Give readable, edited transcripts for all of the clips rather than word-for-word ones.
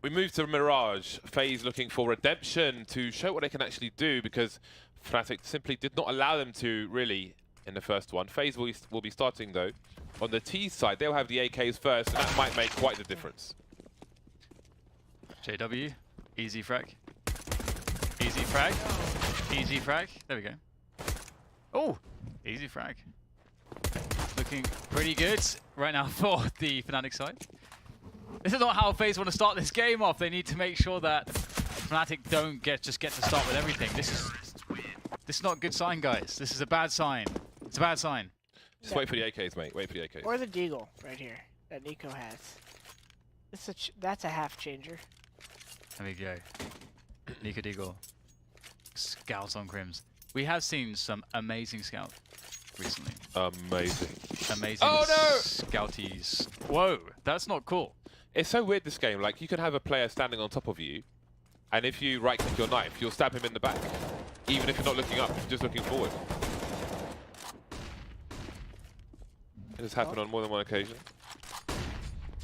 We move to Mirage. FaZe looking for redemption to show what they can actually do because Fnatic simply did not allow them to really in the first one. FaZe will be starting though. On the T side, they'll have the AKs first, and that might make quite the difference. JW, easy frag. Easy frag. Easy frag. There we go. Oh, easy frag. Looking pretty good right now for the Fnatic side. This is not how FaZe want to start this game off. They need to make sure that Fnatic don't just get to start with everything. This is not a good sign, guys. This is a bad sign. It's a bad sign. Just wait for the AKs, mate. Wait for the AKs. Or the Deagle right here that Nico has. That's a half changer. There we go. Nico Deagle. Scouts on Crims. We have seen some amazing scout recently. Amazing. Amazing Oh, no! Scouties. Whoa, that's not cool. It's so weird, this game. Like, you can have a player standing on top of you, and if you right-click your knife, you'll stab him in the back. Even if you're not looking up, you're just looking forward. It has happened on more than one occasion.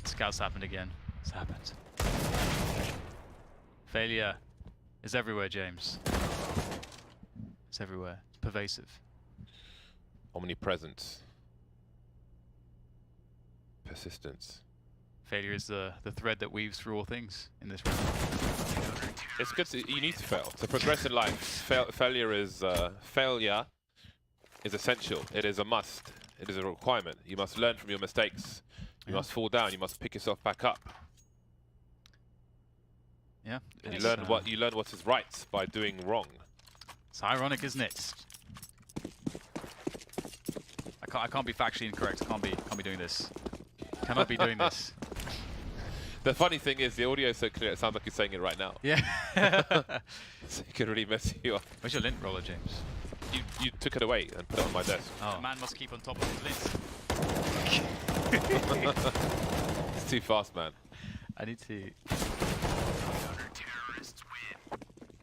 Scouts happened again. It's happened. Failure is everywhere, James. It's everywhere. It's pervasive. Omnipresent. Persistence. Failure is the thread that weaves through all things in this round. It's good. You need to fail to progress in life. Failure is essential. It is a must. It is a requirement. You must learn from your mistakes. You must fall down. You must pick yourself back up. Yeah. And you learn what is right by doing wrong. It's ironic, isn't it? I can't be factually incorrect. I can't be doing this. Cannot be doing this. The funny thing is, the audio is so clear, it sounds like you're saying it right now. Yeah. So it can really mess you up. Where's your lint roller, James? You took it away and put it on my desk. Oh. The man must keep on top of his lint. It's too fast, man. I need to...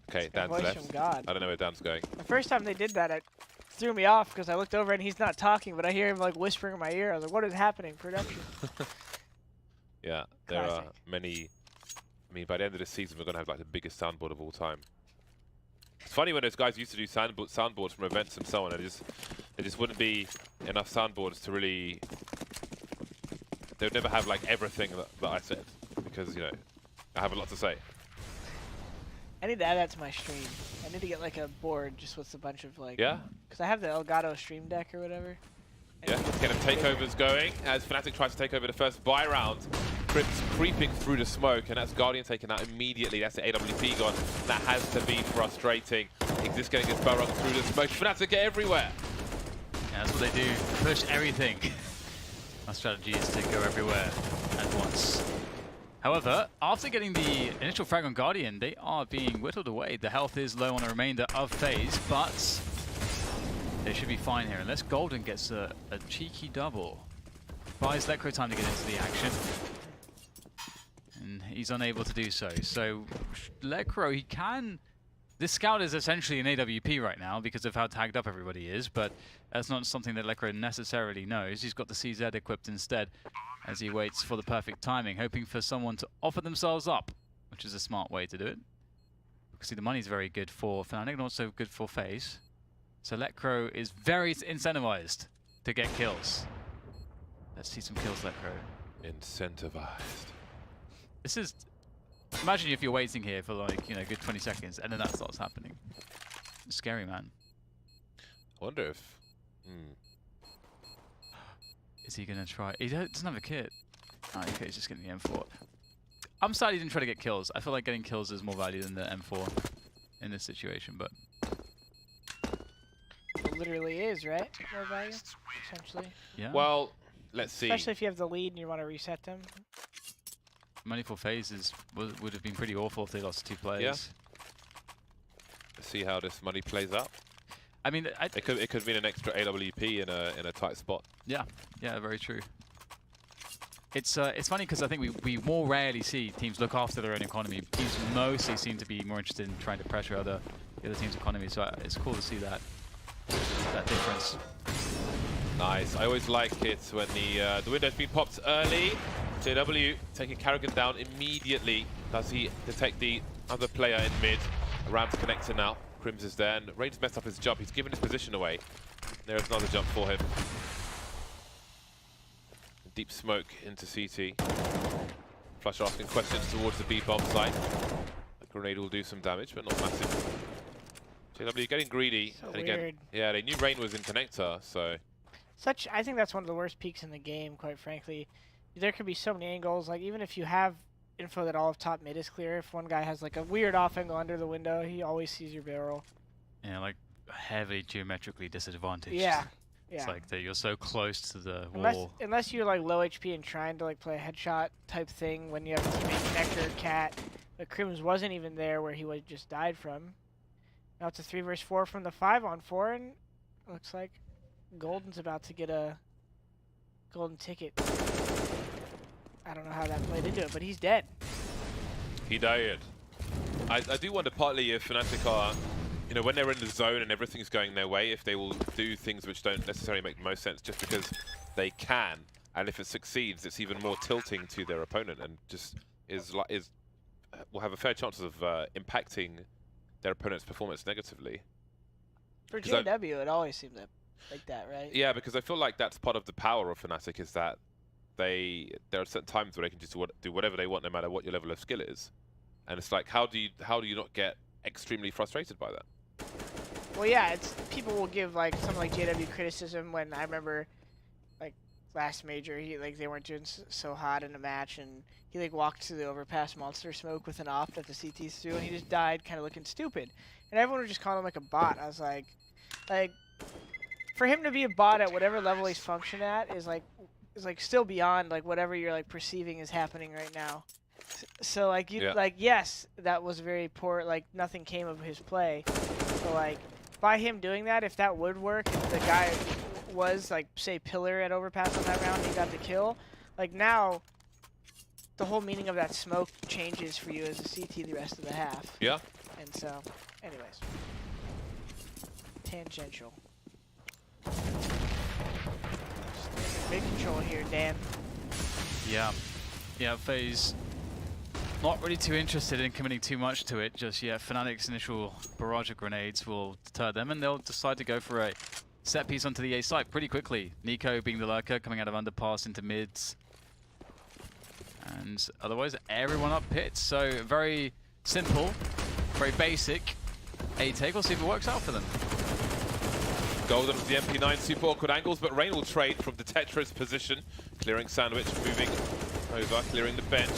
Okay, Dan's left. God. I don't know where Dan's going. The first time they did that, it threw me off because I looked over and he's not talking, but I hear him like whispering in my ear. I was like, what is happening? Production. Yeah, there are Classic. many. I mean, by the end of the season, we're going to have like the biggest soundboard of all time. It's funny when those guys used to do soundboards from events and so on, and there just wouldn't be enough soundboards to really... They would never have like everything that I said, because, you know, I have a lot to say. I need to add that to my stream. I need to get like a board just with a bunch of like... Yeah? Because I have the Elgato stream deck or whatever. Yeah, let's get them takeovers going as Fnatic tries to take over the first buy round. Crips creeping through the smoke, and that's Guardian taken out immediately. That's the AWP gone. That has to be frustrating. Exist getting his barrel through the smoke. Fnatic get everywhere. Yeah, that's what they do. Push everything. My strategy is to go everywhere at once. However, after getting the initial frag on Guardian, they are being whittled away. The health is low on the remainder of FaZe, but they should be fine here. Unless Golden gets a cheeky double. Buys Lecro time to get into the action. And he's unable to do so. So Lecro, he can... This scout is essentially an AWP right now because of how tagged up everybody is, but that's not something that Lecro necessarily knows. He's got the CZ equipped instead as he waits for the perfect timing, hoping for someone to offer themselves up, which is a smart way to do it. Because see, the money's very good for Fnatic and also good for FaZe. So Lecro is very incentivized to get kills. Let's see some kills, Lecro. Incentivized. This is... Imagine if you're waiting here for like, you know, a good 20 seconds and then that starts happening. It's scary, man. I wonder if... Is he going to try? He doesn't have a kit. Oh, okay, he's just getting the M4. I'm sad he didn't try to get kills. I feel like getting kills is more value than the M4 in this situation, but... It literally is, right? More value, essentially. Yeah. Well, let's see. Especially if you have the lead and you want to reset them. Money for FaZe would have been pretty awful if they lost 2 players. Yeah. Let's see how this money plays out. I mean, it could mean an extra AWP in a tight spot. Yeah, yeah, very true. It's funny because I think we more rarely see teams look after their own economy. Teams mostly seem to be more interested in trying to pressure the other team's economy. So it's cool to see that difference. Nice. I always like it when the window's been popped early. JW taking Karrigan down immediately. Does he detect the other player in mid? Ram's connector now. Crims is there, and Rain's messed up his jump. He's given his position away. There's another jump for him. Deep smoke into CT. Flush asking questions towards the B bomb site. A grenade will do some damage, but not massive. JW getting greedy. So and again, weird. yeah, they knew Rain was in connector, so I think that's one of the worst peaks in the game, quite frankly. There could be so many angles. Like, even if you have info that all of top mid is clear, if one guy has like a weird off angle under the window, he always sees your barrel. Yeah, like heavily geometrically disadvantaged. Yeah. It's like that you're so close to the Unless, wall. unless you're like low HP and trying to like play a headshot type thing when you have a teammate connector, cat. But Crims wasn't even there where he was just died from. Now it's a 3 versus 4 from the 5-on-4, and looks like Golden's about to get a golden ticket. I don't know how that played into it, but he's dead. he died. I do wonder partly if Fnatic are, you know, when they're in the zone and everything's going their way, if they will do things which don't necessarily make the most sense just because they can, and if it succeeds, it's even more tilting to their opponent and just will have a fair chance of impacting their opponent's performance negatively. For JW, it always seemed like that, right? Yeah, because I feel like that's part of the power of Fnatic is that there are certain times where they can just do whatever they want, no matter what your level of skill is, and it's like how do you not get extremely frustrated by that? Well, yeah, people will give like some like JW criticism when I remember like last major, they weren't doing so hot in a match, and he like walked to the overpass monster smoke with an opt that the CT's through, and he just died, kind of looking stupid, and everyone would just call him like a bot. I was like, for him to be a bot at whatever level he's functioning at is like still beyond like whatever you're like perceiving is happening right now. So like yes, that was very poor. Like nothing came of his play. So like by him doing that, if that would work, if the guy was like say pillar at overpass on that round, and he got the kill. Like now, the whole meaning of that smoke changes for you as a CT the rest of the half. Yeah. And so, anyways, tangential. Big control here, Dan. Yeah, FaZe not really too interested in committing too much to it just yet. Fnatic's initial barrage of grenades will deter them, and they'll decide to go for a set piece onto the A site pretty quickly. Nico being the lurker, coming out of underpass into mids. And otherwise, everyone up pits. So very simple, very basic A take. We'll see if it works out for them. Golden with the MP9, super awkward angles, but Rain will trade from the Tetris position. Clearing Sandwich, moving over, clearing the bench,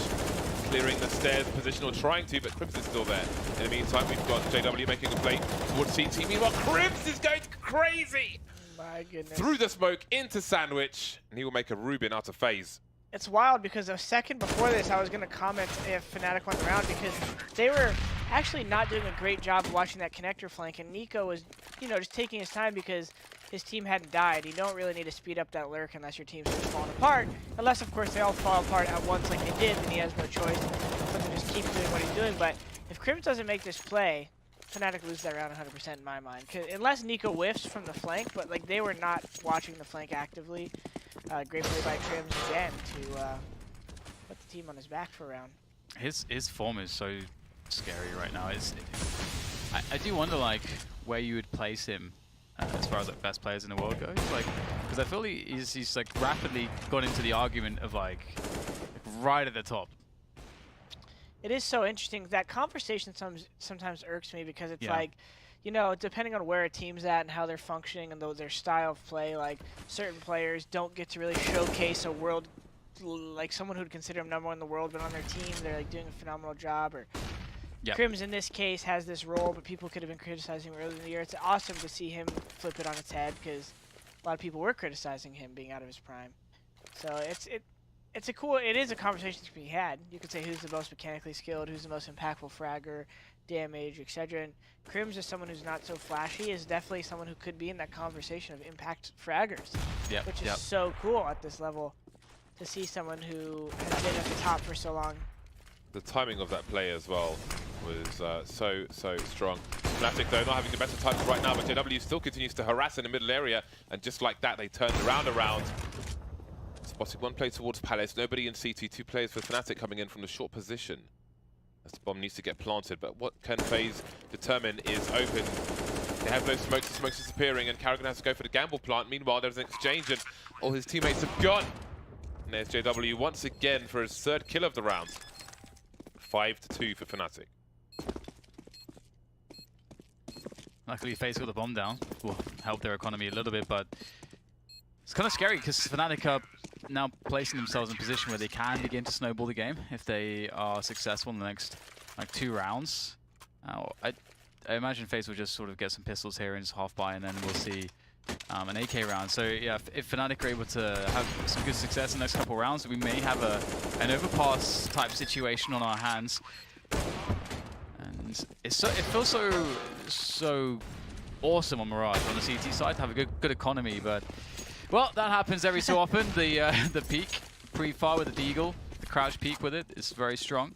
clearing the stairs position, or trying to, but Crims is still there. In the meantime, we've got JW making a play towards CT. Meanwhile, Crims is going crazy! My goodness. Through the smoke, into Sandwich, and he will make a Rubin out of FaZe. It's wild because a second before this, I was going to comment if Fnatic won the round because they were actually not doing a great job of watching that connector flank, and Nico was, you know, just taking his time because his team hadn't died. You don't really need to speed up that lurk unless your team's just falling apart. Unless, of course, they all fall apart at once like they did, then he has no choice but to just keep doing what he's doing. But if Crims doesn't make this play, Fnatic loses that round 100% in my mind. Unless Nico whiffs from the flank, but like they were not watching the flank actively. Great play by Crims again to put the team on his back for a round. His form is so scary right now. I do wonder like where you would place him as far as like best players in the world goes, like because I feel he's like rapidly gone into the argument of like right at the top. It is so interesting. That conversation sometimes irks me because it's like, you know, depending on where a team's at and how they're functioning and their style of play, like certain players don't get to really showcase a world, like someone who'd consider them #1 in the world, but on their team they're like doing a phenomenal job. Or Crims in this case has this role, but people could have been criticizing him earlier in the year. It's awesome to see him flip it on its head because a lot of people were criticizing him being out of his prime. So it is a conversation to be had. You could say who's the most mechanically skilled, who's the most impactful fragger, damage, etc. And Crims is someone who's not so flashy, is definitely someone who could be in that conversation of impact fraggers, which is so cool at this level to see someone who has been at the top for so long. The timing of that play as well was so strong. Fnatic though not having the better times right now, but JW still continues to harass in the middle area, and just like that they turned around. Spotting one play towards Palace. Nobody in CT. 2 players for Fnatic coming in from the short position. As the bomb needs to get planted. But what can FaZe determine is open. They have no smokes. The smoke's disappearing, and Karrigan has to go for the gamble plant. Meanwhile, there's an exchange, and all his teammates have gone. And there's JW once again for his 3rd kill of the round. 5-2 for Fnatic. Luckily, FaZe got the bomb down. Will help their economy a little bit, but it's kind of scary because Fnatic are now placing themselves in a position where they can begin to snowball the game if they are successful in the next 2 rounds. I imagine FaZe will just sort of get some pistols here and just half buy, and then we'll see an AK round. So yeah, if Fnatic are able to have some good success in the next couple rounds, we may have an overpass type situation on our hands. And it feels so awesome on Mirage on the CT side to have a good economy, but well, that happens every so often. The peak pre-fire with the Deagle, the crouch peek with it is very strong.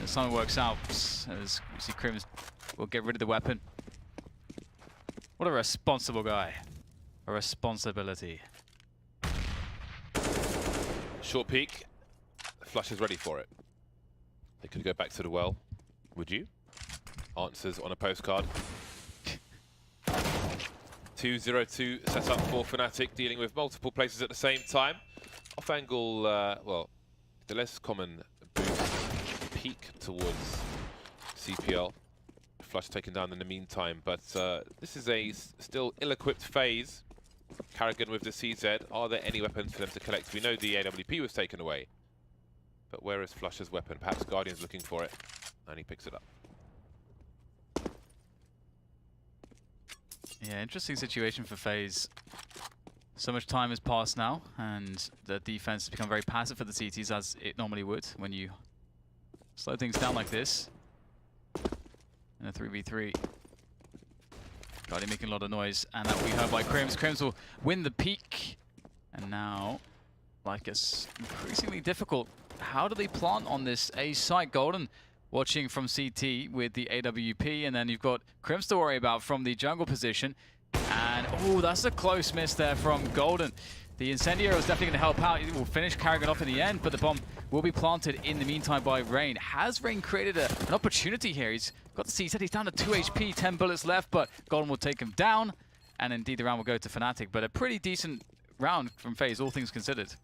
As something works out, as you see, Crims will get rid of the weapon. What a responsible guy. A responsibility. Short peek. Flush is ready for it. They could go back to the well. Would you? Answers on a postcard. 2-0-2 set up for Fnatic, dealing with multiple places at the same time. Off angle, well, the less common boost peek towards CPL. Flush taken down in the meantime, but this is a still ill-equipped FaZe. Karrigan with the CZ. Are there any weapons for them to collect? We know the AWP was taken away, but where is Flush's weapon? Perhaps Guardian's looking for it, and he picks it up. Yeah, interesting situation for FaZe. So much time has passed now, and the defense has become very passive for the CTs, as it normally would when you slow things down like this. In a 3v3. Guardian making a lot of noise, and that will be heard by Crims. Crims will win the peak. And now, life gets increasingly difficult. How do they plant on this A site? Golden watching from CT with the AWP, and then you've got Crims to worry about from the jungle position. And, oh, that's a close miss there from Golden. The Incendiary was definitely going to help out. It will finish Karrigan off in the end, but the bomb will be planted in the meantime by Rain. Has Rain created an opportunity here? He's got the CZ, he's down to 2 HP, 10 bullets left, but Golden will take him down. And indeed, the round will go to Fnatic, but a pretty decent round from FaZe, all things considered.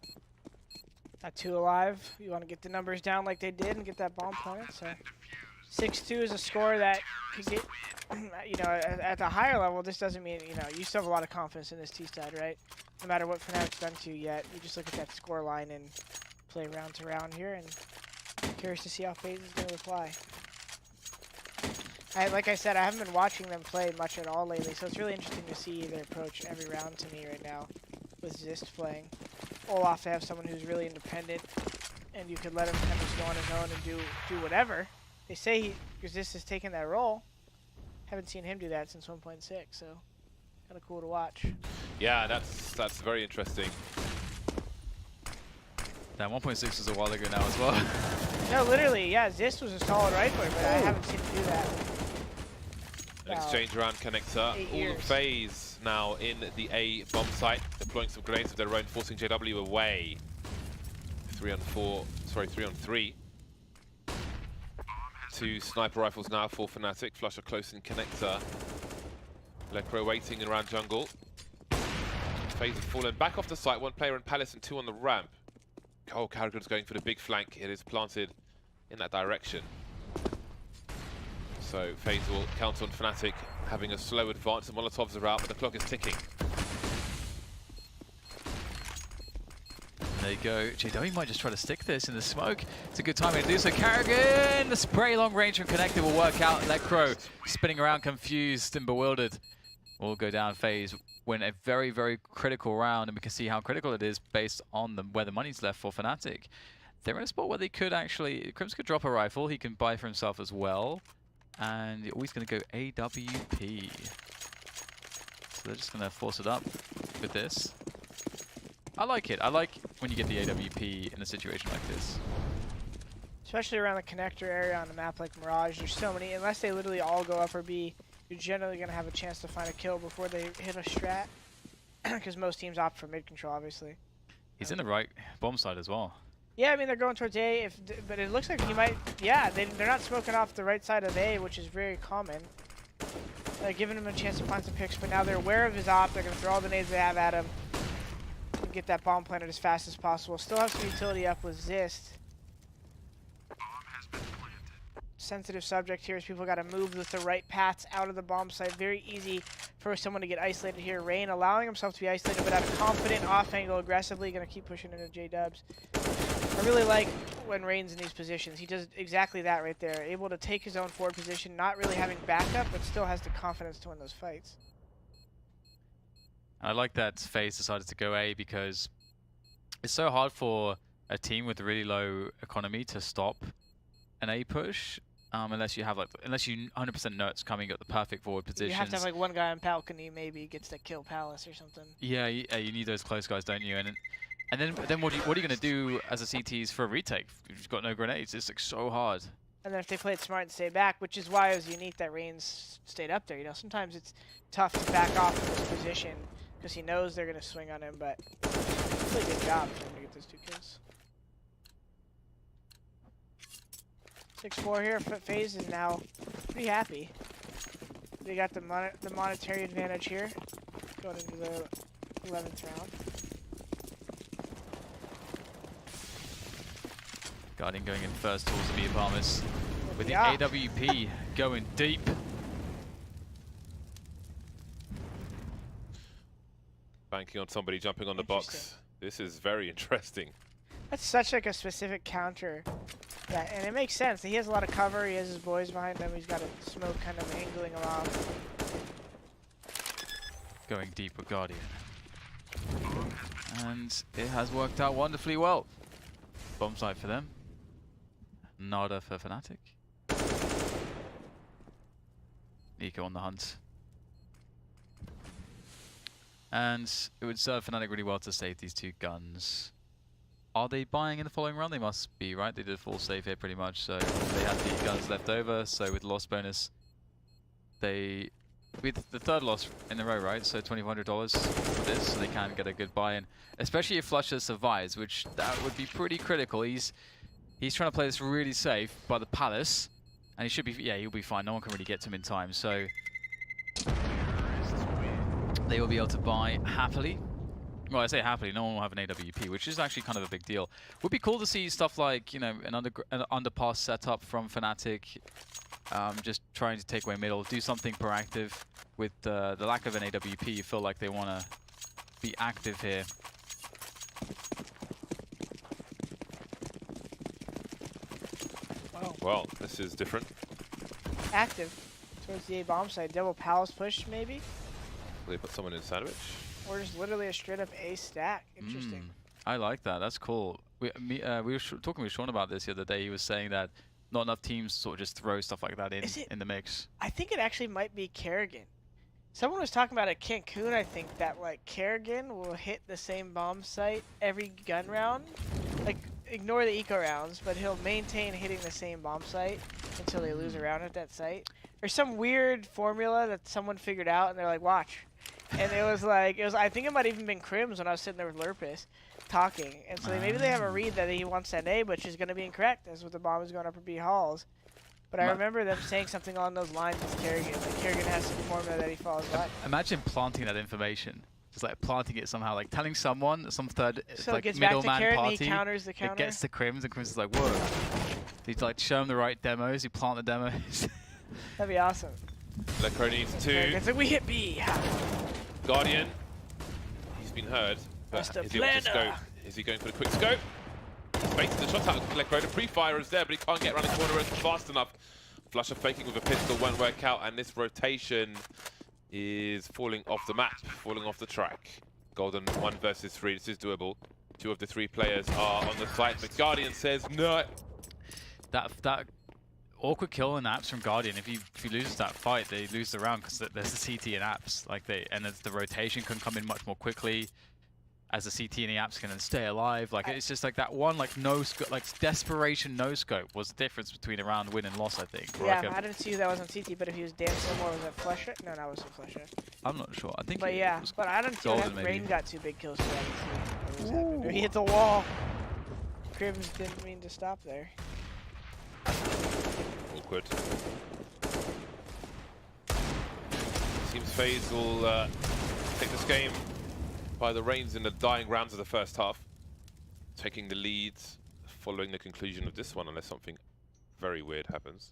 Got 2 alive. You want to get the numbers down like they did and get that bomb planted, so 6-2 is a score that could get, you know, at the higher level, this doesn't mean, you know, you still have a lot of confidence in this T-side, right? No matter what Fnatic's done to you yet, you just look at that score line and play round to round here, and curious to see how FaZe is going to reply. Like I said, I haven't been watching them play much at all lately, so it's really interesting to see their approach every round to me right now with Zist playing. Olaf to have someone who's really independent, and you could let him kind of just go on his own and do whatever. They say Zist has taken that role. Haven't seen him do that since 1.6, so kind of cool to watch. Yeah, that's very interesting. That 1.6 was a while ago now as well. No, literally, yeah, Zist was a solid rifler, but I haven't seen him do that. An exchange around connector. All of FaZe now in the A bomb site, deploying some grenades of their own, forcing JW away. 3 on 3. 2 sniper rifles now for Fnatic. Flush are close in connector. Lecro waiting around jungle. FaZe have fallen back off the site. 1 player in Palace and 2 on the ramp. Oh, Karrigan's going for the big flank. It is planted in that direction. So FaZe will count on Fnatic having a slow advance. The Molotovs are out, but the clock is ticking. There you go. JW might just try to stick this in the smoke. It's a good time to do so. Karrigan, the spray long range from connector will work out. Lecro spinning around confused and bewildered. Will go down. FaZe win a very, very critical round, and we can see how critical it is based on where the money's left for Fnatic. They're in a spot where they could actually... Crims could drop a rifle. He can buy for himself as well. And he's going to go AWP. So they're just going to force it up with this. I like it. I like when you get the AWP in a situation like this. Especially around the connector area on a map like Mirage. There's so many, unless they literally all go up or B, you're generally going to have a chance to find a kill before they hit a strat. Because most teams opt for mid control, obviously. He's in the right bomb side as well. Yeah, I mean they're going towards A, but it looks like he might. Yeah, they're not smoking off the right side of A, which is very common. They're giving him a chance to find some picks, but now they're aware of his op. They're gonna throw all the nades they have at him and get that bomb planted as fast as possible. Still have some utility up with Zist. Sensitive subject here is people got to move with the right paths out of the bomb site. Very easy for someone to get isolated here. Rain allowing himself to be isolated, but at a confident off angle, aggressively going to keep pushing into J-Dubs. I really like when Rain's in these positions. He does exactly that right there. Able to take his own forward position, not really having backup, but still has the confidence to win those fights. I like that FaZe decided to go A because it's so hard for a team with really low economy to stop an A push. Unless you have unless you 100% know it's coming at the perfect forward position. You have to have like one guy on balcony maybe gets to kill Palace or something. Yeah, you need those close guys, don't you? And then what are you going to do as a CTs for a retake? You've got no grenades. It's like so hard. And then if they play it smart and stay back, which is why it was unique that Reigns stayed up there. You know, sometimes it's tough to back off in this position because he knows they're going to swing on him. But really good job for him to get those 2 kills. 6-4 here. FaZe is now pretty happy. They got the monetary advantage here going into the 11th round. Guardian going in first towards the Palmers with the Yeah. AWP going deep. Banking on somebody jumping on the box. This is very interesting. That's such like a specific counter. Yeah, and it makes sense. He has a lot of cover. He has his boys behind him. He's got a smoke kind of angling him off. Going deep with Guardian. And it has worked out wonderfully well. Bomb site for them. Nada for Fnatic. Nico on the hunt. And it would serve Fnatic really well to save these 2 guns. Are they buying in the following round? They must be, right? They did a full save here pretty much, so they had the guns left over. So with loss bonus, with the 3rd loss in a row, right? So $2,500 for this, so they can get a good buy-in. Especially if Flusher survives, which that would be pretty critical. He's trying to play this really safe by the Palace, and he should be, yeah, he'll be fine. No one can really get to him in time, so they will be able to buy happily. Well, I say happily, no one will have an AWP, which is actually kind of a big deal. Would be cool to see stuff like, you know, an underpass setup from Fnatic, just trying to take away middle, do something proactive. With the lack of an AWP, you feel like they want to be active here. Wow. Well, this is different. Active towards the A bomb site. Double Palace push maybe? They put someone in sandwich. Or just literally a straight up A stack. Interesting. I like that. That's cool. We were talking with Sean about this the other day. He was saying that not enough teams sort of just throw stuff like that in the mix. I think it actually might be Kerrigan. Someone was talking about at Cancun, I think, that like Kerrigan will hit the same bomb site every gun round. Like, ignore the eco rounds, but he'll maintain hitting the same bomb site until they lose a round at that site. There's some weird formula that someone figured out, and they're like, watch. And it was like, I think it might even been Crims when I was sitting there with Lurpus talking. And so maybe they have a read that he wants that A, which is going to be incorrect as with the bomb is going up for B halls. But I remember them saying something along those lines with Kerrigan. Like Kerrigan has some formula that he follows by. Imagine planting that information. Just like planting it somehow, like telling someone, some third so like it gets back to middleman Kerrigan, party. he counters the counter. It gets to Crims, and Crims is like, whoa. He's like, show him the right demos, you plant the demos. That'd be awesome. Lecro needs 2. It's like, we hit B. Guardian, he's been heard, but is he able to scope? Is he going for the quick scope? He's facing the shot out of Lecro. The pre-fire is there, but he can't get around the corner fast enough. Flusher faking with a pistol won't work out, and this rotation is falling off the map, falling off the track. Golden 1 versus 3, this is doable. 2 of the 3 players are on the site, but Guardian says no. That awkward kill and apps from Guardian. If he loses that fight, they lose the round because there's the CT and apps. Like and the rotation can come in much more quickly. as a CT in the Apskin and stay alive. Like it's just like that one like no scope, like desperation no scope was the difference between a round win and loss, I think. Yeah, like I didn't see who that was on CT, but if he was dancing more, was that Flesh? No, that wasn't Flesh. I'm not sure. I think. But yeah, but I don't see that Rain got 2 big kills. So he hit the wall. Crims didn't mean to stop there. Awkward. Seems FaZe will take this game by the reins in the dying rounds of the first half, taking the leads following the conclusion of this one, unless something very weird happens.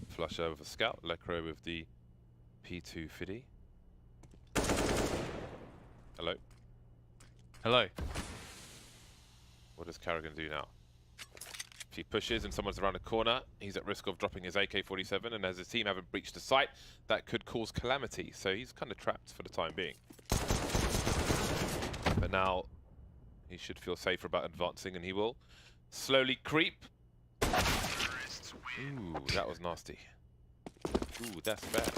Flusher with a scout, Lecro with the P2 Fiddy. Hello. Hello. What does Karrigan do now? If he pushes and someone's around a corner, he's at risk of dropping his AK-47, and as his team haven't breached the site, that could cause calamity, so he's kind of trapped for the time being. But now, he should feel safer about advancing, and he will slowly creep. Ooh, that was nasty. Ooh, that's bad.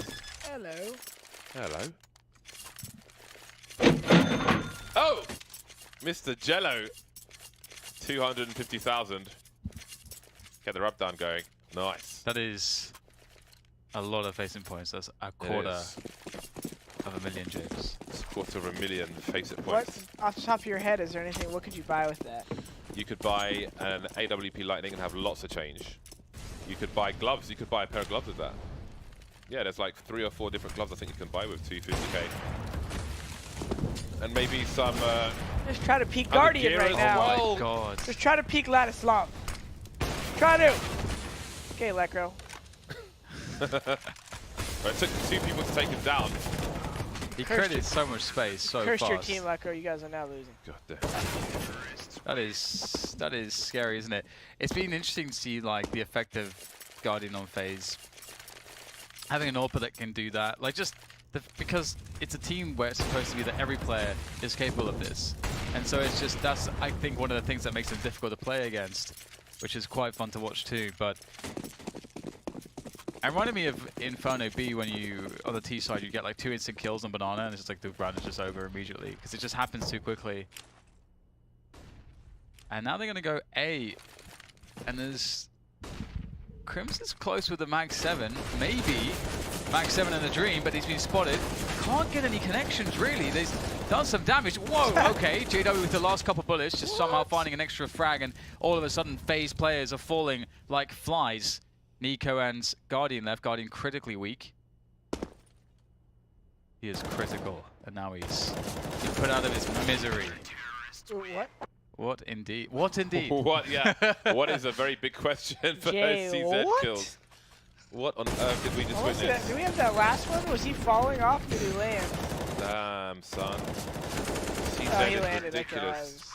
Hello. Hello. Oh! Mr. Jello. 250,000. Get the rub down going. Nice. That is a lot of facing points. That's a quarter of a million, James. It's a quarter of a million face-it What, points. off the top of your head, is there anything, what could you buy with that? You could buy an AWP Lightning and have lots of change. You could buy gloves. You could buy a pair of gloves with that. Yeah, there's like 3 or 4 different gloves I think you can buy with 250k. And maybe some... Just try to peek Guardian right now. Oh my god. Just try to peek Ladislav. Try to. Okay, Lecro. It took 2 people to take him down. He created so much space so fast. Curse your team, Lecro. You guys are now losing. God damn. That is scary, isn't it? It's been interesting to see like the effect of Guardian on FaZe. Having an AWPer that can do that, like just because it's a team where it's supposed to be that every player is capable of this, and so it's just that's I think one of the things that makes them difficult to play against, which is quite fun to watch too. But it reminded me of Inferno B when you on the T side you get like 2 instant kills on Banana and it's just like the round is just over immediately because it just happens too quickly. And now they're gonna go A, and there's Crimson's close with the Mag 7, maybe Mag 7 in a dream, but he's been spotted. Can't get any connections really. They've done some damage. Whoa, okay. JW with the last couple bullets, just somehow finding an extra frag, and all of a sudden FaZe players are falling like flies. Nico and Guardian left. Guardian critically weak. He is critical, and now he's been put out of his misery. What? What indeed? What indeed? What? Yeah. What is a very big question for Jay, those CZ what? kills. What on earth did we just What was witness? that? Do we have that last one? Was he falling off? Or did he land? Damn, son. CZ Oh, he is landed. ridiculous.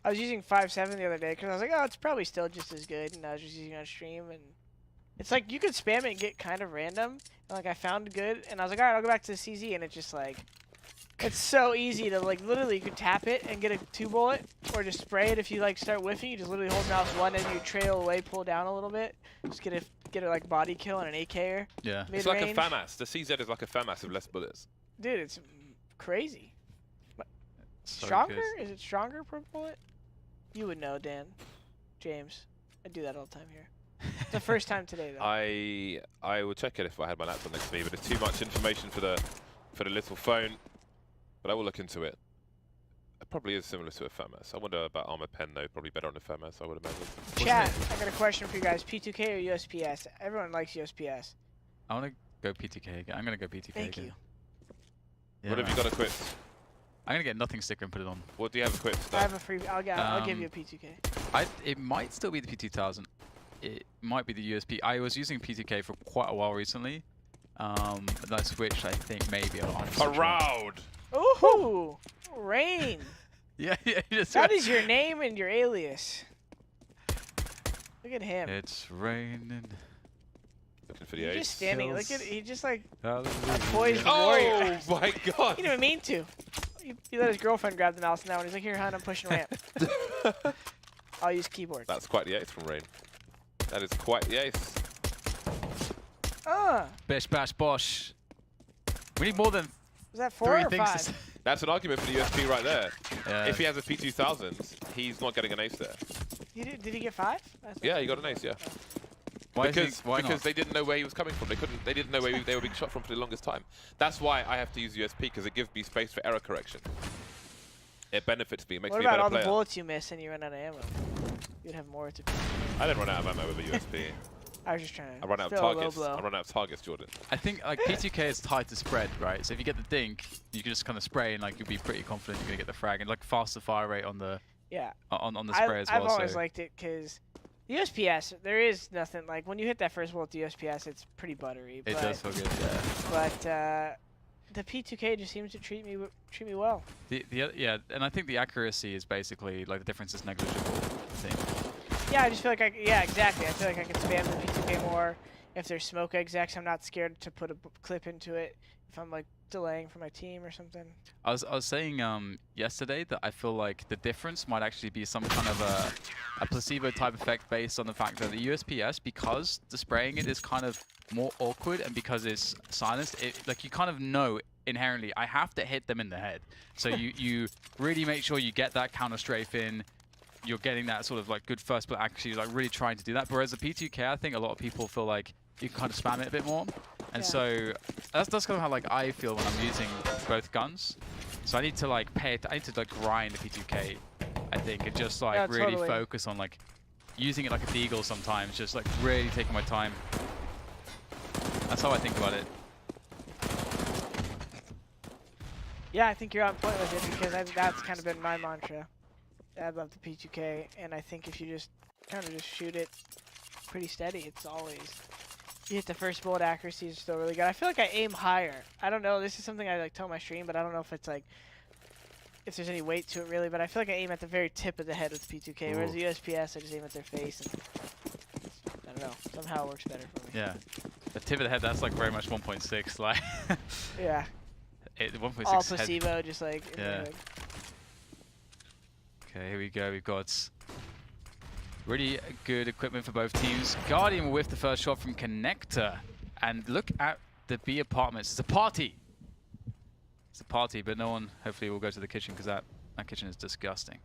I was using 5.7 the other day because I was like, oh, it's probably still just as good, and I was just using it on stream, and it's like you could spam it and get kind of random, and like I found good, and I was like, all right, I'll go back to the CZ, and it's just like, it's so easy to like literally you could tap it and get a 2-bullet, or just spray it if you like start whiffing. You just literally hold mouse 1 and you trail away, pull down a little bit, just get a like body kill and an AK'er. Yeah. It's like a FAMAS. The CZ is like a FAMAS with less bullets. Dude, it's crazy. So Stronger? good. Is it stronger per bullet? You would know, Dan. James. I do that all the time here. The first time today, though. I would check it if I had my laptop next to me, but it's too much information for the little phone. But I will look into it. It probably is similar to a FAMAS. I wonder about Armor Pen though. Probably better on a FAMAS, I would imagine. Chat, I got a question for you guys. P2K or USPS? Everyone likes USPS. I want to go PTK again. I'm going to go PTK Thank again. you. Yeah, What have you got equipped? I'm going to get nothing sticker and put it on. What do you have equipped? I have a free. I'll give you a P2K. It might still be the P2000. It might be the USP. I was using PTK for quite a while recently. But I switched, I think, maybe. Proud! Ooh! Rain! Yeah. That is your name and your alias. Look at him. It's raining. Looking for the He's ace. just standing. Look at he just like Hallelujah. a poised warrior. Oh my god! He didn't even mean to. He let his girlfriend grab the mouse now, and he's like, "Here, hon, I'm pushing ramp." I'll use keyboard. That's quite the ace from Rain. That is quite the ace. Ah. Bish bash bosh. We need more than Was that 4 or 5? That's an argument for the USP right there. Yeah. If he has a P2000, he's not getting an ace there. Did he get 5? Yeah, he got an ace. Yeah. Why Because they didn't know where he was coming from. They didn't know where they were being shot from for the longest time. That's why I have to use USP, because it gives me space for error correction. It benefits me. It makes me a better player. What about all the bullets you miss and you run out of ammo? You'd have more to. I didn't run out of ammo with a USP. I was just trying to. I run out of targets. I run out of targets, Jordan. I think like P2K is tied to spread, right? So if you get the dink, you can just kind of spray and like you'll be pretty confident you're gonna get the frag and like faster fire rate on the on the spray as well. I've always liked it because the USPS, there is nothing like when you hit that first bullet, the USPS, it's pretty buttery. It does feel good, yeah. But the P2K just seems to treat me well. Yeah, and I think the accuracy is basically like the difference is negligible. I think. Yeah, I just feel like yeah, exactly. I feel like I can spam the P2K more. If there's smoke execs, I'm not scared to put a clip into it. If I'm like delaying for my team or something. I was saying yesterday that I feel like the difference might actually be some kind of a placebo type effect based on the fact that the USPS, because the spraying it is kind of more awkward and because it's silenced, like you kind of know inherently I have to hit them in the head. So you really make sure you get that counter strafe in. You're getting that sort of like good first play accuracy, like really trying to do that. Whereas the P2K, I think a lot of people feel like you can kind of spam it a bit more. And so that's kind of how like I feel when I'm using both guns. So I need to like I need to like grind the P2K, I think, and just like really focus on like using it like a deagle sometimes, just like really taking my time. That's how I think about it. Yeah, I think you're on point with it because that's kind of been my mantra. I love the P2K, and I think if you just kind of just shoot it pretty steady, it's always... You hit the first bullet, accuracy is still really good. I feel like I aim higher. I don't know, this is something I like tell my stream, but I don't know if it's like... If there's any weight to it really, but I feel like I aim at the very tip of the head with the P2K, whereas the USPS, I just aim at their face, and... I don't know, somehow it works better for me. Yeah. The tip of the head, that's like very much 1.6, like... Yeah. 1.6 all placebo, just like... Yeah. Okay, here we go. We've got really good equipment for both teams. Guardian with the first shot from Connector. And look at the B apartments. It's a party. It's a party, but no one hopefully will go to the kitchen because that kitchen is disgusting.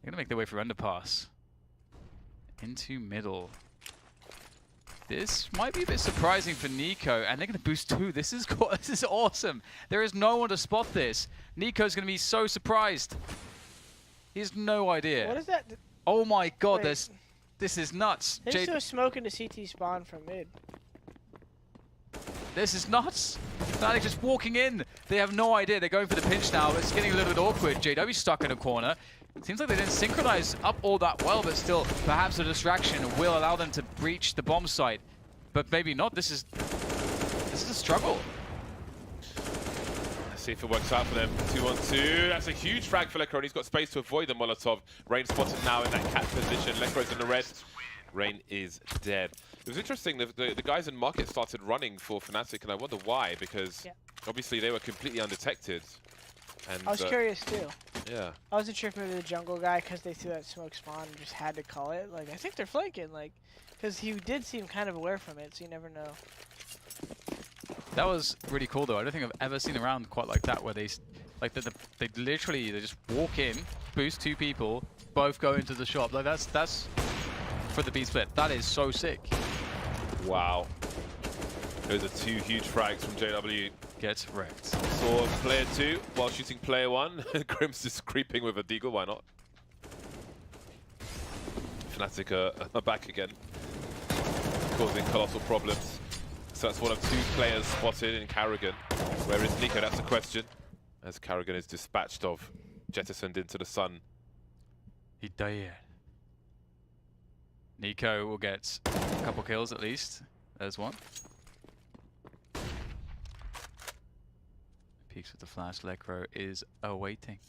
They're going to make their way through underpass. Into middle. This might be a bit surprising for Nico, and they're going to boost 2. This is awesome. There is no one to spot this. Nico's going to be so surprised. He has no idea. What is that? Oh my god, this is nuts. They just threw a smoke into CT spawn from mid. This is nuts. Fnatic just walking in. They have no idea. They're going for the pinch now. It's getting a little bit awkward. JW stuck in a corner. It seems like they didn't synchronize up all that well, but still, perhaps a distraction will allow them to breach the bomb site. But maybe not. This is a struggle. See if it works out for them. 2-on-2. That's a huge frag for Lekr, and he's got space to avoid the Molotov. Rain spotted now in that cat position. Lekr's in the red. Rain is dead. It was interesting, the guys in market started running for Fnatic, and I wonder why, because obviously they were completely undetected. And I was curious too. Yeah. I wasn't sure if maybe the jungle guy, because they threw that smoke spawn, and just had to call it. Like, I think they're flanking, like, because he did seem kind of aware from it, so you never know. That was really cool though. I don't think I've ever seen a round quite like that where they literally just walk in, boost 2 people, both go into the shop. Like that's for the B split. That is so sick. Wow. Those are 2 huge frags from JW. Gets wrecked. Saw player 2 while shooting player 1. Grim's just creeping with a deagle, why not? Fnatic are back again, causing colossal problems. So that's one of 2 players spotted in Karrigan. Where is Nico? That's the question. As Karrigan is dispatched of, jettisoned into the sun. He died. Nico will get a couple kills at least. There's one. Peeks with the flash. Lekr is awaiting.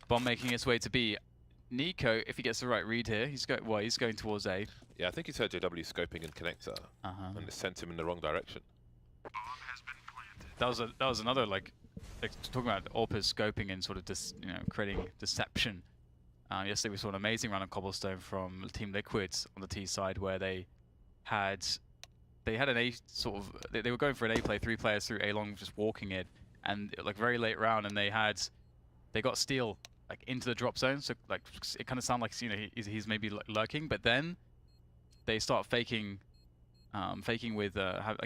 Bomb making its way to B. Nico, if he gets the right read here, he's going towards A. Yeah, I think he's heard JW scoping and connector, and it sent him in the wrong direction. That was another like talking about Orpa's scoping and sort of creating deception. Yesterday we saw an amazing run of Cobblestone from Team Liquid on the T side where they had they had an A sort of, they were going for an A play, 3 players through A long, just walking it, and like very late round, and they got steal like into the drop zone, so like it kind of sounded like, you know, he's maybe lurking, but then they start faking with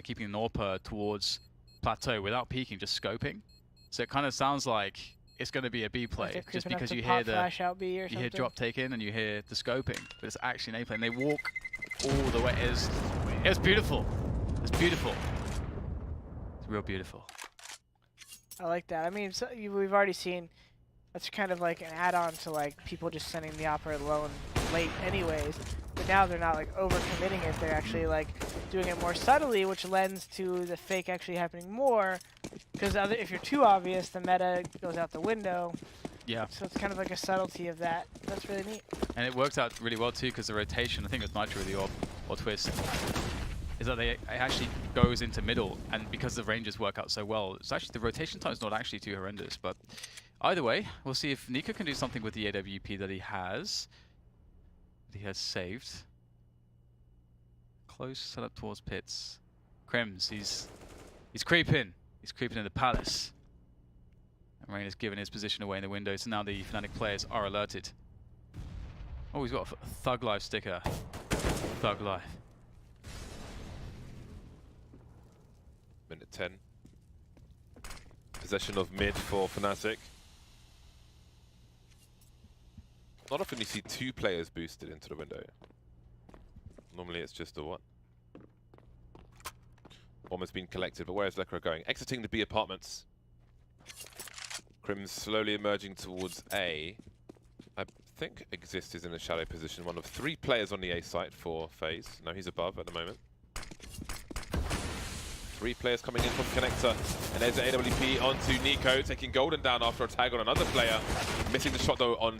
keeping an AWP towards plateau without peeking, just scoping. So it kind of sounds like it's going to be a B play, just because you hear drop take in and you hear the scoping, but it's actually an A play, and they walk all the way. It was beautiful. It's beautiful. It's real beautiful. I like that. I mean, we've already seen that's kind of like an add-on to like people just sending the operator alone late anyways. But now they're not like overcommitting it. They're actually like doing it more subtly, which lends to the fake actually happening more. Because if you're too obvious, the meta goes out the window. Yeah. So it's kind of like a subtlety of that. That's really neat. And it works out really well too, because the rotation, I think it was Nitro with the or twist, is that it actually goes into middle, and because the ranges work out so well, it's actually the rotation time is not actually too horrendous. But either way, we'll see if Nico can do something with the AWP that he has. Saved. Close setup towards pits. Crims, he's creeping. He's creeping in the palace. And Rain has given his position away in the window, so now the Fnatic players are alerted. Oh, he's got a Thug Life sticker. Thug Life. Minute 10. Possession of mid for Fnatic. Not often you see 2 players boosted into the window. Normally it's just the 1. Almost been collected, but where is Lekra going? Exiting the B apartments. Crim's slowly emerging towards A. I think Exist is in a shallow position. One of 3 players on the A site for FaZe. No, he's above at the moment. 3 players coming in from Connector. And there's the AWP onto Nico, taking Golden down after a tag on another player. Missing the shot though on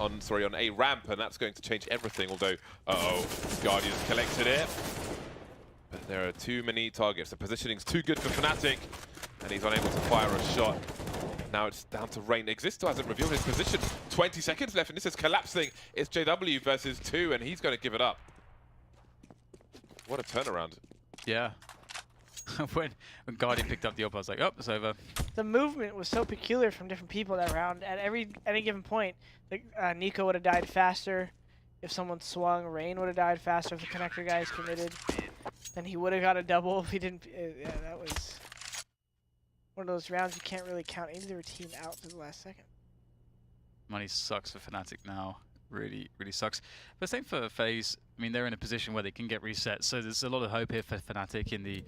on A ramp, and that's going to change everything, although, Guardians collected it. But there are too many targets. The positioning's too good for Fnatic, and he's unable to fire a shot. Now it's down to Rain. Exist still hasn't revealed his position. 20 seconds left, and this is collapsing. It's JW versus 2, and he's going to give it up. What a turnaround. Yeah. when Guardian picked up the AWP, I was like, oh, it's over. The movement was so peculiar from different people that round. At any given point, Nico would have died faster. If someone swung, Rain would have died faster if the connector guy is committed. Then he would have got a double if he didn't. Yeah, that was one of those rounds you can't really count either team out to the last second. Money sucks for Fnatic now. Really, really sucks. But same for FaZe. I mean, they're in a position where they can get reset, so there's a lot of hope here for Fnatic in the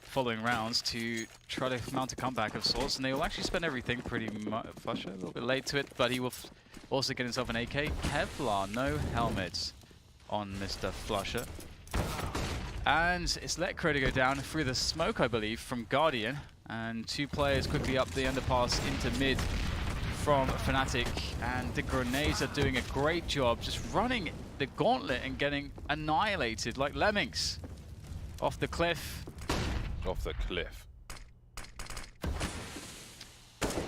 following rounds to try to mount a comeback of sorts, and they will actually spend everything pretty much. Flusher, a little bit late to it, but he will also get himself an AK. Kevlar, no helmet on Mr. Flusher. And it's Letcrow to go down through the smoke, I believe, from Guardian. And 2 players quickly up the underpass into mid from Fnatic, and the grenades are doing a great job just running the gauntlet and getting annihilated like lemmings off the cliff. Off the cliff.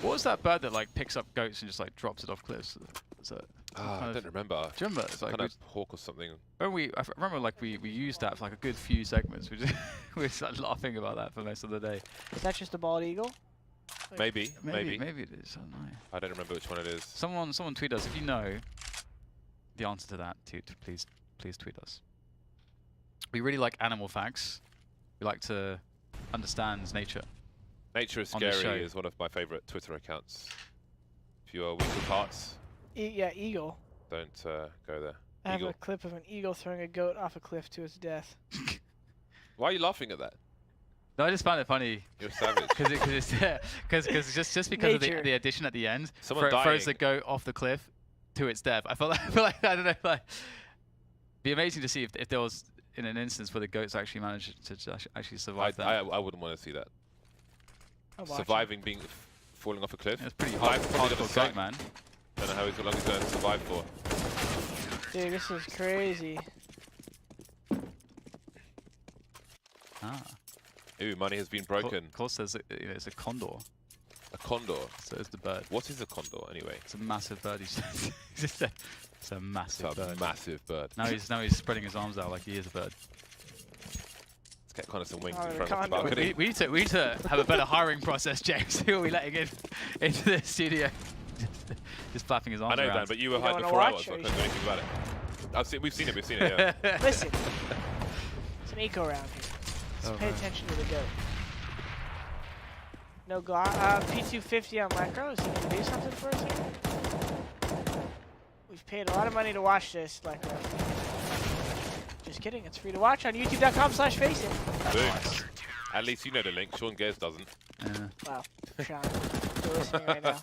What was that bird that like picks up goats and just like drops it off cliffs? I don't remember. Do you remember? It's like kind of hawk or something. I remember like we used that for like a good few segments. We were just like laughing about that for most of the day. Is that just a bald eagle? Maybe it is. I don't know. I don't remember which one it is. Someone tweet us if you know the answer to that. Please tweet us. We really like animal facts. We like to understand nature. Nature is Scary is one of my favorite Twitter accounts. If you are weak of hearts, yeah, eagle. don't go there. I have a clip of an eagle throwing a goat off a cliff to its death. Why are you laughing at that? No, I just found it funny. You're savage. Because just because of the addition at the end, throws the goat off the cliff to its death. I feel like I don't know. Like, be amazing to see if there was in an instance where the goats actually managed to actually survive that. I wouldn't want to see that. Surviving falling off a cliff. It's pretty hardcore goat, man. Don't know how long he's going to survive for. Dude, this is crazy. Ah. Ooh, money has been broken. Of course, it's a condor. A condor? So it's the bird. What is a condor, anyway? It's a massive bird. It's a massive bird. Massive bird. Now he's spreading his arms out like he is a bird. Get Connor some wings Oh, in front of the Connor. balcony. We need to have a better hiring process, James. Who are we letting in into the studio? Just flapping his arms I know, around. Dan, but you were You hyped don't before I wanna was, so I watch, couldn't do anything about it. We've seen it, yeah. Listen, it's an eco round here. Let's pay attention to the goat. No P250 on Lecro. Is he going to do something for us here? We've paid a lot of money to watch this, Lecro. Just kidding. It's free to watch on youtube.com/FaceIt. Boom. At least you know the link. Sean Gez doesn't. Wow. Sean, if you're listening right now.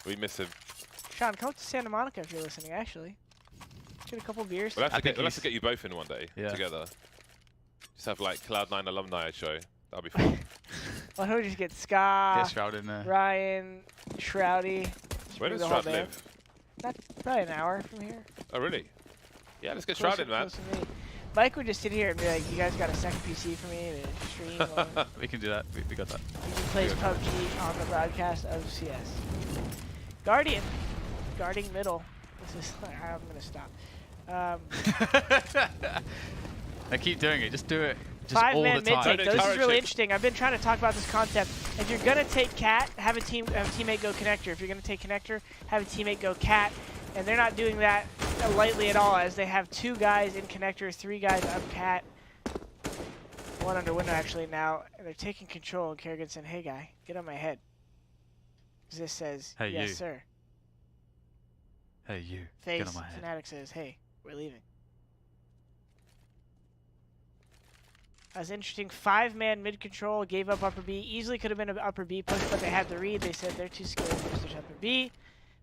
We miss him. Sean, come up to Santa Monica if you're listening, actually. Get a couple beers. We'll have to get you both in one day together. Just have like Cloud9 alumni show. That'll be fun. Why don't we just get Ska, Get Shroud in there. Ryan, Shroudy. Where does Shroud live? Not probably an hour from here. Oh, really? Yeah, let's get Closer- Shroud in, man. closer to me. Mike would just sit here and be like, "You guys got a second PC for me to stream?" Or We can do that. We got that. he plays PUBG on the broadcast of CS. Guardian, guarding middle. This is. I'm gonna stop. I keep doing it. Just do it. Just all the Five-man mid time. take. Don't This is encourage really it. interesting. I've been trying to talk about this concept. If you're gonna take cat, have a teammate go connector. If you're gonna take connector, have a teammate go cat. And they're not doing that lightly at all, as they have 2 guys in connector, 3 guys up cat, 1 under window actually now, and they're taking control. And Kerrigan saying, "Hey guy, get on my head." This says, Hey, "Yes you. sir." Hey, you. FaZe Get on my head. Fnatic says, "Hey, we're leaving." That's interesting. 5-man mid control, gave up upper B. Easily could have been an upper B push, but they had the read. They said they're too scared to push upper B.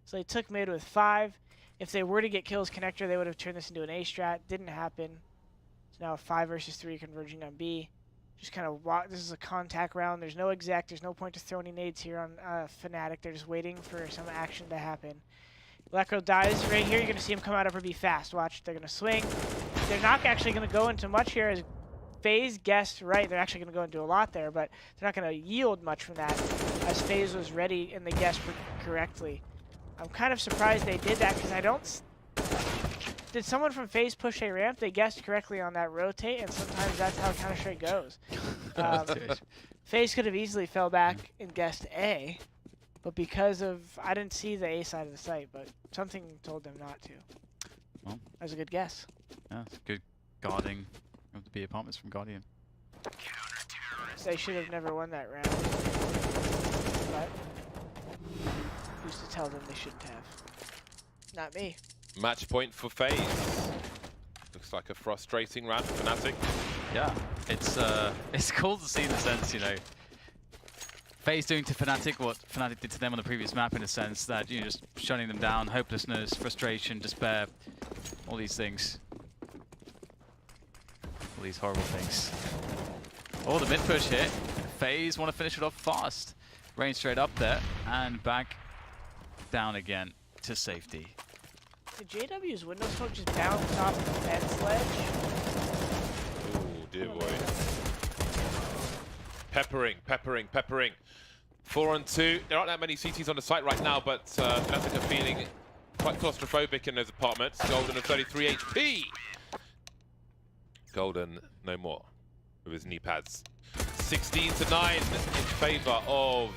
So they took mid with 5. If they were to get kills connector, they would have turned this into an A strat. Didn't happen. It's now a 5 versus 3 converging on B. Just kind of walk. This is a contact round. There's no exact. There's no point to throw any nades here on Fnatic. They're just waiting for some action to happen. Lecro dies right here. You're going to see him come out upper B fast. Watch. They're going to swing. They're not actually going to go into much here, as FaZe guessed right. They're actually going to go into a lot there, but they're not going to yield much from that, as FaZe was ready and they guessed correctly. I'm kind of surprised they did that, because I don't... Did someone from FaZe push A ramp? They guessed correctly on that rotate, and sometimes that's how Counter-Strike goes. FaZe could have easily fell back and guessed A, but because of... I didn't see the A side of the site, but something told them not to. Well, that was a good guess. Yeah, it's good guarding of the B apartments from Guardian. They should have never won that round. But who's to tell them they shouldn't have? Not me. Match point for FaZe. Looks like a frustrating round for Fnatic. Yeah, it's cool to see in the sense, you know, FaZe doing to Fnatic what Fnatic did to them on the previous map, in a sense that, you know, just shutting them down, hopelessness, frustration, despair, all these things. All these horrible things. Oh, the mid push here. FaZe want to finish it off fast. Rain straight up there and back down again to safety. Did JW's window smoke just bounce off the fence ledge? Oh dear boy. Peppering, peppering, peppering. 4 on 2. There aren't that many CTs on the site right now, but Fnatic are feeling quite claustrophobic in those apartments. Golden at 33 HP. Golden, no more with his knee pads. 16-9 in favor of